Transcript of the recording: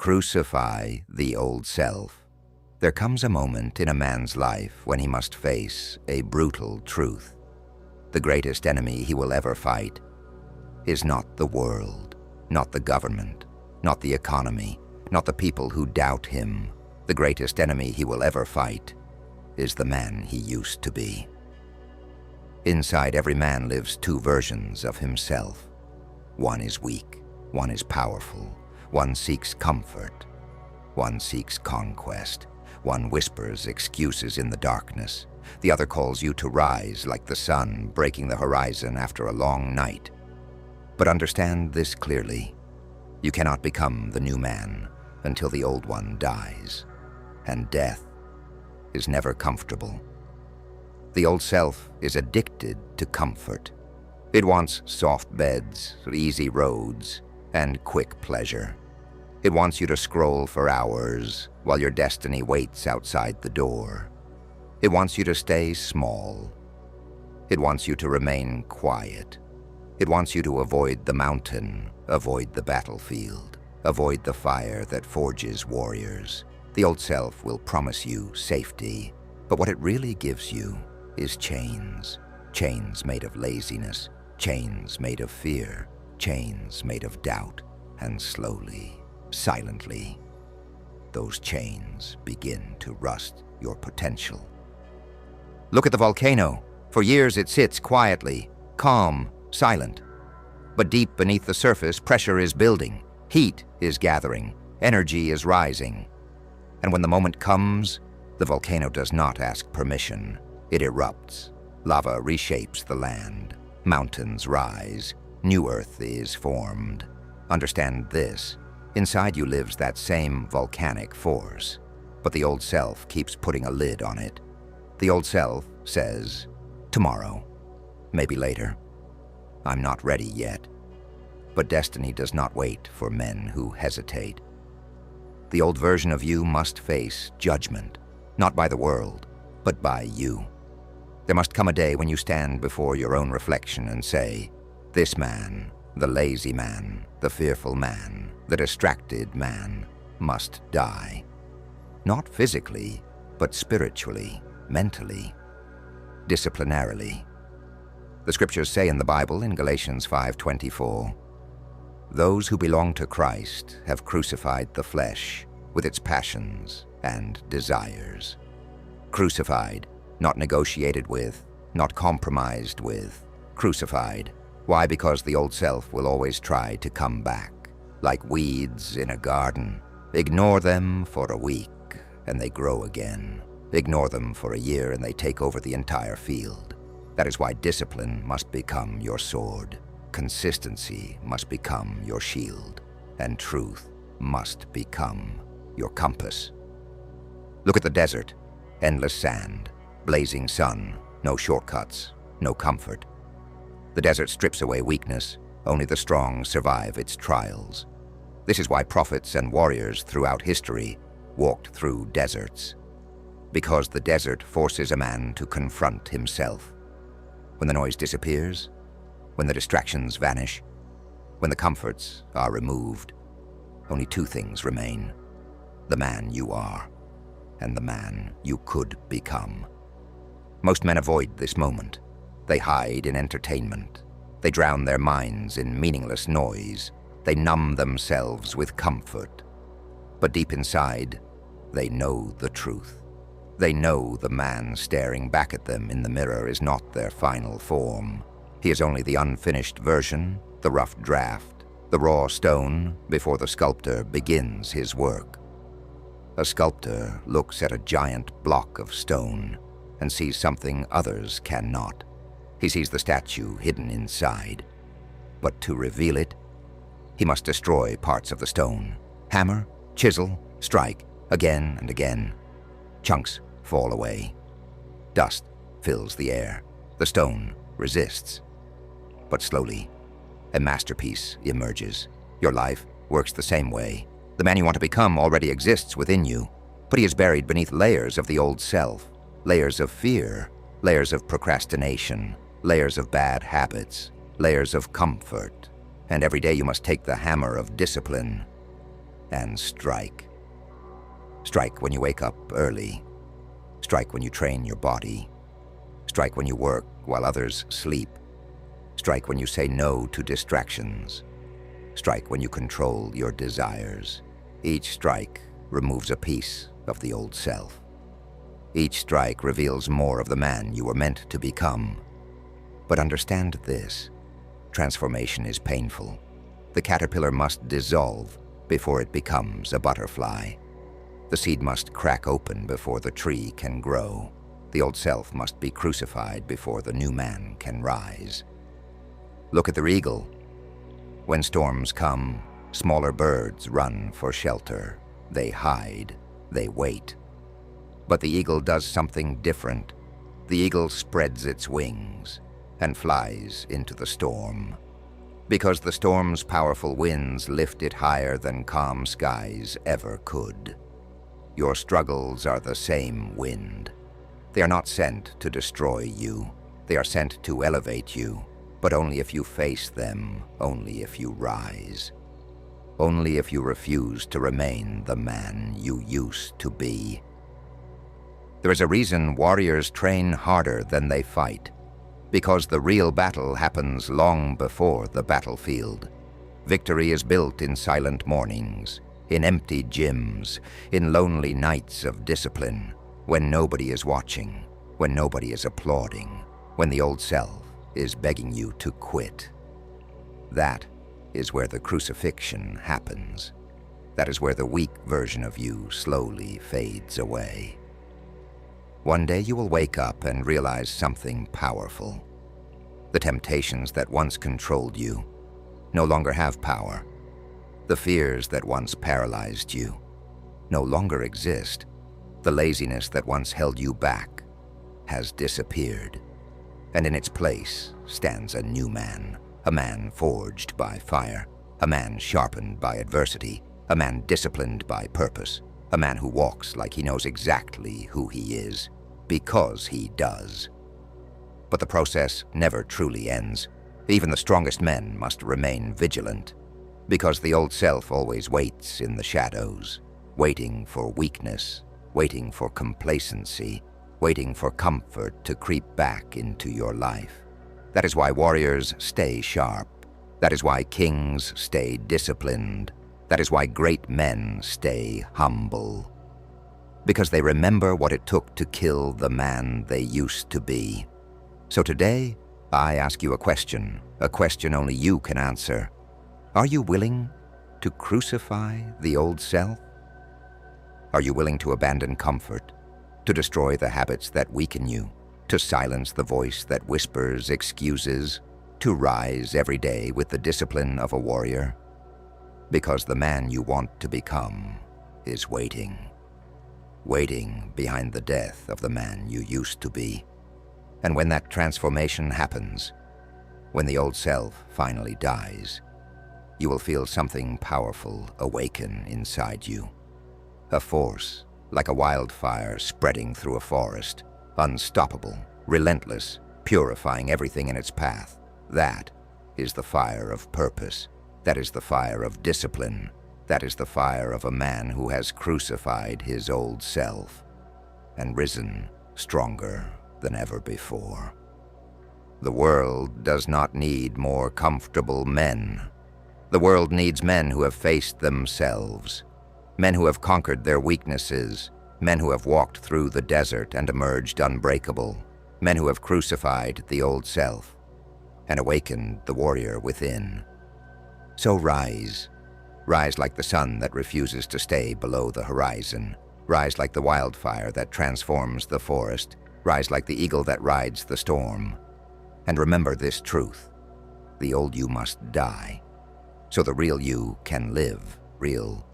Crucify the old self. There comes a moment in a man's life when he must face a brutal truth. The greatest enemy he will ever fight is not the world, not the government, not the economy, not the people who doubt him. The greatest enemy he will ever fight is the man he used to be. Inside every man lives two versions of himself. One is weak, one is powerful, one seeks comfort, one seeks conquest, one whispers excuses in the darkness, the other calls you to rise like the sun breaking the horizon after a long night. But understand this clearly: you cannot become the new man until the old one dies, and death is never comfortable. The old self is addicted to comfort. It wants soft beds, easy roads, and quick pleasure. It wants you to scroll for hours while your destiny waits outside the door. It wants you to stay small. It wants you to remain quiet. It wants you to avoid the mountain, avoid the battlefield, avoid the fire that forges warriors. The old self will promise you safety, but what it really gives you is chains. Chains made of laziness, chains made of fear, chains made of doubt, and slowly, silently, those chains begin to rust your potential. Look at the volcano. For years it sits quietly, calm, silent. But deep beneath the surface, pressure is building, heat is gathering, energy is rising. And when the moment comes, the volcano does not ask permission. It erupts. Lava reshapes the land. Mountains rise. New earth is formed. Understand this: inside you lives that same volcanic force, but the old self keeps putting a lid on it. The old self says, tomorrow, maybe later. I'm not ready yet. But destiny does not wait for men who hesitate. The old version of you must face judgment, not by the world, but by you. There must come a day when you stand before your own reflection and say, this man, the lazy man, the fearful man, the distracted man, must die. Not physically, but spiritually, mentally, disciplinarily. The scriptures say in the Bible in Galatians 5:24, those who belong to Christ have crucified the flesh with its passions and desires. Crucified, not negotiated with, not compromised with, crucified. Why? Because the old self will always try to come back, like weeds in a garden. Ignore them for a week, and they grow again. Ignore them for a year, and they take over the entire field. That is why discipline must become your sword, consistency must become your shield, and truth must become your compass. Look at the desert: endless sand, blazing sun, no shortcuts, no comfort. The desert strips away weakness. Only the strong survive its trials. This is why prophets and warriors throughout history walked through deserts. Because the desert forces a man to confront himself. When the noise disappears, when the distractions vanish, when the comforts are removed, only two things remain: the man you are and the man you could become. Most men avoid this moment. They hide in entertainment. They drown their minds in meaningless noise. They numb themselves with comfort. But deep inside, they know the truth. They know the man staring back at them in the mirror is not their final form. He is only the unfinished version, the rough draft, the raw stone before the sculptor begins his work. A sculptor looks at a giant block of stone and sees something others cannot. He sees the statue hidden inside. But to reveal it, he must destroy parts of the stone. Hammer, chisel, strike, again and again. Chunks fall away. Dust fills the air. The stone resists. But slowly, a masterpiece emerges. Your life works the same way. The man you want to become already exists within you, but he is buried beneath layers of the old self, layers of fear, layers of procrastination, layers of bad habits, layers of comfort. And every day you must take the hammer of discipline and strike. Strike when you wake up early. Strike when you train your body. Strike when you work while others sleep. Strike when you say no to distractions. Strike when you control your desires. Each strike removes a piece of the old self. Each strike reveals more of the man you were meant to become. But understand this: transformation is painful. The caterpillar must dissolve before it becomes a butterfly. The seed must crack open before the tree can grow. The old self must be crucified before the new man can rise. Look at the eagle. When storms come, smaller birds run for shelter. They hide, they wait. But the eagle does something different. The eagle spreads its wings and flies into the storm. Because the storm's powerful winds lift it higher than calm skies ever could. Your struggles are the same wind. They are not sent to destroy you. They are sent to elevate you, but only if you face them, only if you rise. Only if you refuse to remain the man you used to be. There is a reason warriors train harder than they fight, because the real battle happens long before the battlefield. Victory is built in silent mornings, in empty gyms, in lonely nights of discipline, when nobody is watching, when nobody is applauding, when the old self is begging you to quit. That is where the crucifixion happens. That is where the weak version of you slowly fades away. One day you will wake up and realize something powerful. The temptations that once controlled you no longer have power. The fears that once paralyzed you no longer exist. The laziness that once held you back has disappeared. And in its place stands a new man, a man forged by fire, a man sharpened by adversity, a man disciplined by purpose, a man who walks like he knows exactly who he is, because he does. But the process never truly ends. Even the strongest men must remain vigilant, because the old self always waits in the shadows, waiting for weakness, waiting for complacency, waiting for comfort to creep back into your life. That is why warriors stay sharp. That is why kings stay disciplined. That is why great men stay humble. Because they remember what it took to kill the man they used to be. So today, I ask you a question only you can answer. Are you willing to crucify the old self? Are you willing to abandon comfort, to destroy the habits that weaken you, to silence the voice that whispers excuses, to rise every day with the discipline of a warrior? Because the man you want to become is waiting behind the death of the man you used to be. And when that transformation happens, when the old self finally dies, you will feel something powerful awaken inside you. A force like a wildfire spreading through a forest, unstoppable, relentless, purifying everything in its path. That is the fire of purpose. That is the fire of discipline. That is the fire of a man who has crucified his old self and risen stronger than ever before. The world does not need more comfortable men. The world needs men who have faced themselves, men who have conquered their weaknesses, men who have walked through the desert and emerged unbreakable, men who have crucified the old self and awakened the warrior within. So rise like the sun that refuses to stay below the horizon. Rise like the wildfire that transforms the forest. Rise like the eagle that rides the storm. And remember this truth: the old you must die, so the real you can live real